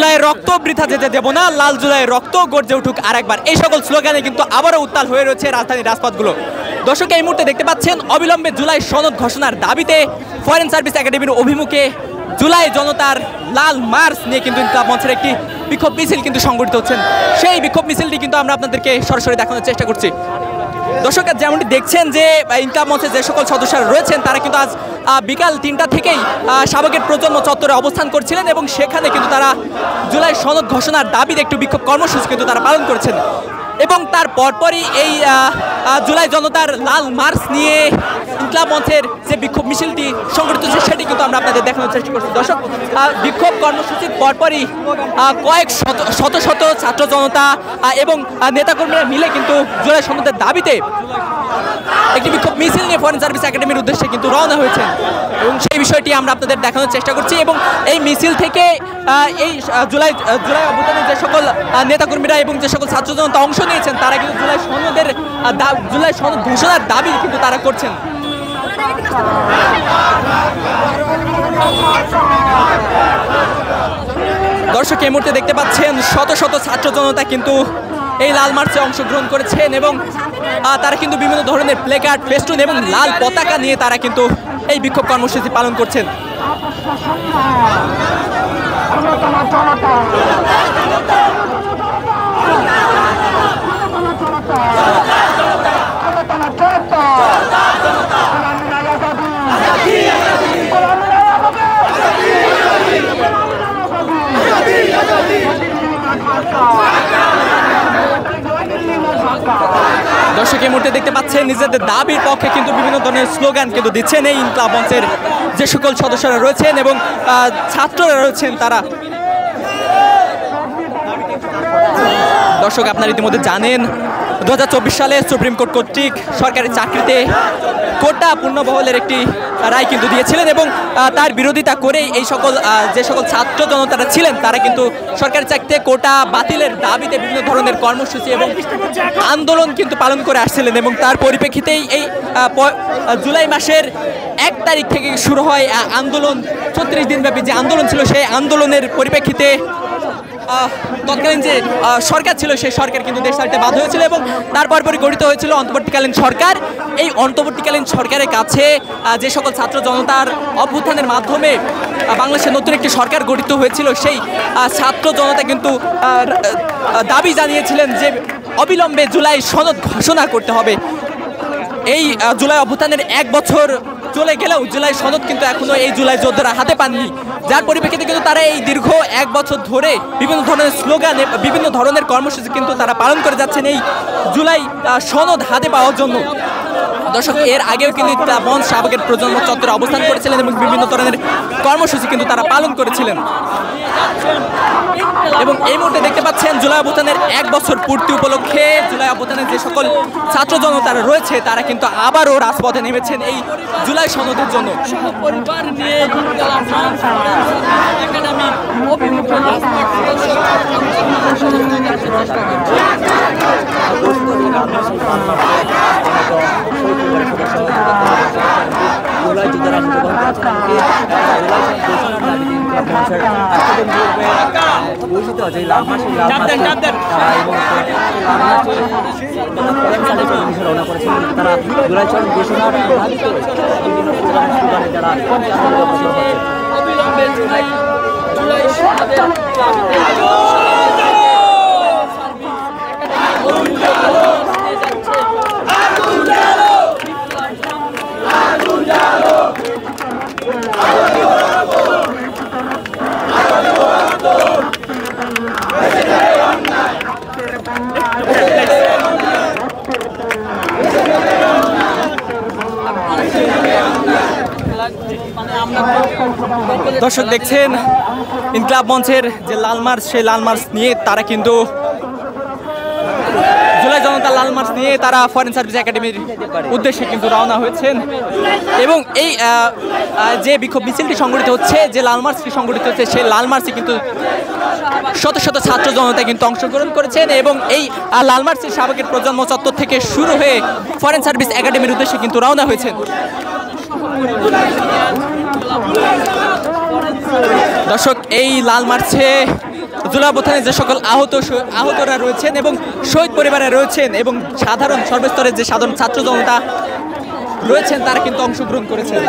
জুলাইয়ের রক্ত বৃথা যেতে দেব না, লাল জুলাইয়ের রক্ত গর্জে উঠুক আরেকবার, এই সকল স্লোগানে কিন্তু আবারও উত্তাল হয়ে রয়েছে রাজধানীর রাজপথগুলো। দর্শক, এই মুহূর্তে দেখতে পাচ্ছেন অবিলম্বে জুলাই সনদ ঘোষণার দাবিতে ফরেন সার্ভিস একাডেমির অভিমুখে জুলাই জনতার লাল মার্চ নিয়ে কিন্তু ইনকিলাব মঞ্চের একটি বিক্ষোভ মিছিল কিন্তু সংগঠিত হচ্ছেন। সেই বিক্ষোভ মিছিলটি কিন্তু আমরা আপনাদেরকে সরাসরি দেখানোর চেষ্টা করছি। দর্শক, যেমনটি দেখছেন যে ইনকিলাব মঞ্চের যে সকল সদস্যরা রয়েছেন তারা কিন্তু আজ বিকাল ৩টা থেকেই শাহবাগের প্রজন্ম চত্বরে অবস্থান করছিলেন এবং সেখানে কিন্তু তারা জুলাই সনদ ঘোষণার দাবিতে একটু বিক্ষোভ কর্মসূচি কিন্তু তারা পালন করেছেন এবং তার পরপরই এই জুলাই জনতার লাল মার্চ নিয়ে ইনকিলাব মঞ্চের যে বিক্ষোভ মিছিলটি সংগঠিত হচ্ছে সেটি কিন্তু আমরা আপনাদের দেখানোর চেষ্টা করছি। দর্শক, বিক্ষোভ কর্মসূচির পরপরই কয়েক শত শত ছাত্র জনতা এবং নেতাকর্মীরা মিলে কিন্তু জুলাই সনদের দাবিতে একটি বিক্ষোভ মিছিল নিয়ে ফরেন সার্ভিস একাডেমির উদ্দেশ্যে কিন্তু রওনা হয়েছেন এবং সেই বিষয়টি আমরা আপনাদের দেখানোর চেষ্টা করছি। এবং এই মিছিল থেকে এই জুলাই অভ্যুত্থানের যে সকল নেতাকর্মীরা এবং যে সকল ছাত্র জনতা অংশ নিয়েছেন তারা কিন্তু জুলাই সনদ ঘোষণার দাবি কিন্তু তারা করছেন। দর্শক, এই মুহূর্তে দেখতে পাচ্ছেন শত শত ছাত্র জনতা কিন্তু এই লাল মার্চে অংশগ্রহণ করেছেন এবং তারা কিন্তু বিভিন্ন ধরনের প্লেকার্ড, ফেস্টুন এবং লাল পতাকা নিয়ে তারা কিন্তু এই বিক্ষোভ কর্মসূচি পালন করছেন। দর্শক, এই মুহূর্তে দেখতে পাচ্ছেন নিজেদের দাবির পক্ষে কিন্তু বিভিন্ন ধরনের স্লোগান কিন্তু দিচ্ছেন এই ইনকিলাব মঞ্চের যে সকল সদস্যরা রয়েছেন এবং ছাত্ররা রয়েছেন তারা। দর্শক, আপনারা ইতিমধ্যে জানেন 2024 সালে সুপ্রিম কোর্ট কর্তৃক সরকারি চাকরিতে কোটা পূর্ণবহলের একটি রায় কিন্তু দিয়েছিলেন এবং তার বিরোধিতা করে এই সকল যে সকল ছাত্র জনতারা ছিলেন তারা কিন্তু সরকারি চাকরিতে কোটা বাতিলের দাবিতে বিভিন্ন ধরনের কর্মসূচি এবং আন্দোলন কিন্তু পালন করে আসছিলেন এবং তার পরিপ্রেক্ষিতেই এই জুলাই মাসের 1 তারিখ থেকে শুরু হয় আন্দোলন। 36 দিনব্যাপী যে আন্দোলন ছিল সেই আন্দোলনের পরিপ্রেক্ষিতে তৎকালীন যে সরকার ছিল সেই সরকার কিন্তু দেশ ছাড়তে বাধ্য হয়েছিল এবং তারপর গঠিত হয়েছিল অন্তর্বর্তীকালীন সরকার। এই অন্তর্বর্তীকালীন সরকারের কাছে যে সকল ছাত্র জনতার অভ্যুত্থানের মাধ্যমে বাংলাদেশের নতুন একটি সরকার গঠিত হয়েছিল সেই ছাত্র জনতা কিন্তু দাবি জানিয়েছিলেন যে অবিলম্বে জুলাই সনদ ঘোষণা করতে হবে। এই জুলাই অভ্যুত্থানের 1 বছর চলে গেলেও জুলাই সনদ কিন্তু এখনো এই জুলাই যোদ্ধারা হাতে পাননি, যার পরিপ্রেক্ষিতে কিন্তু তারা এই দীর্ঘ 1 বছর ধরে বিভিন্ন ধরনের স্লোগান, বিভিন্ন ধরনের কর্মসূচি কিন্তু তারা পালন করে যাচ্ছেন এই জুলাই সনদ হাতে পাওয়ার জন্য। দর্শক, এর আগেও কিন্তু মঞ্চ শাহবাগের প্রজন্ম চত্বরে অবস্থান করেছিলেন এবং বিভিন্ন ধরনের কর্মসূচি কিন্তু তারা পালন করেছিলেন এবং এই মুহূর্তে দেখতে পাচ্ছেন জুলাই অভ্যুত্থানের 1 বছর পূর্তি উপলক্ষে জুলাই অভ্যুত্থানের যে সকল ছাত্র জনতারা রয়েছে তারা কিন্তু আবারও রাজপথে নেমেছেন এই জুলাই সনদের জন্য। দর্শক, দেখছেন ইনকিলাব মঞ্চের যে লাল মার্চ, সেই লাল মার্চ নিয়ে তারা কিন্তু জুলাই জনতা লাল মার্চ নিয়ে তারা ফরেন সার্ভিস একাডেমির উদ্দেশ্যে কিন্তু রওনা হয়েছেন এবং এই যে বিক্ষোভ মিছিলটি সংগঠিত হচ্ছে, যে লাল মার্চটি সংগঠিত হচ্ছে সেই লাল মার্চে কিন্তু শত শত ছাত্র জনতা কিন্তু অংশগ্রহণ করেছেন এবং এই লাল মার্চের শাহবাগের প্রজন্ম চত্বর থেকে শুরু হয়ে ফরেন সার্ভিস একাডেমির উদ্দেশ্যে কিন্তু রওনা হয়েছেন। দর্শক, এই লাল মার্চে জুলাই অভ্যুত্থানে যে সকল আহতরা রয়েছেন এবং শহীদ পরিবারে রয়েছেন এবং সাধারণ সর্বস্তরের যে সাধারণ ছাত্র জনতা রয়েছেন তারা কিন্তু অংশগ্রহণ করেছেন।